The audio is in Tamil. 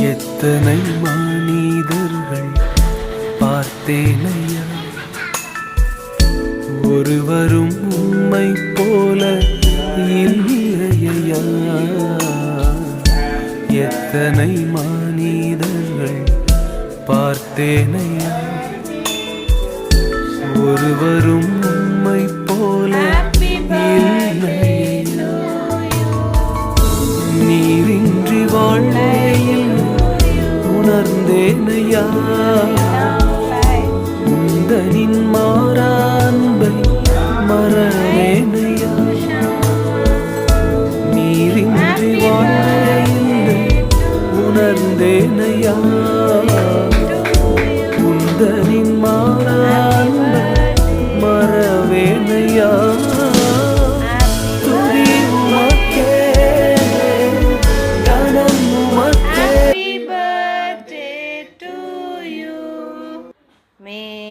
எத்தனை மனிதர்கள் பார்த்தேனையா, ஒருவரும் உம்மை போல இல்லையா. எத்தனை மனிதர்கள் பார்த்தேனையா, ஒருவரும் உம்மை போல இல்லையா. நீரின்றி வாழ்க்கையில் உணர்ந்தேனையா, உந்தனின் மாறான்பை மறவேனையா. நீரின்றி வாழ்க்கையில் உணர்ந்தேனையா, உந்தனின் மாறான்பை மறவேனையா. துதி உமக்கே, கனம் உமக்கே. Happy birthday to you. May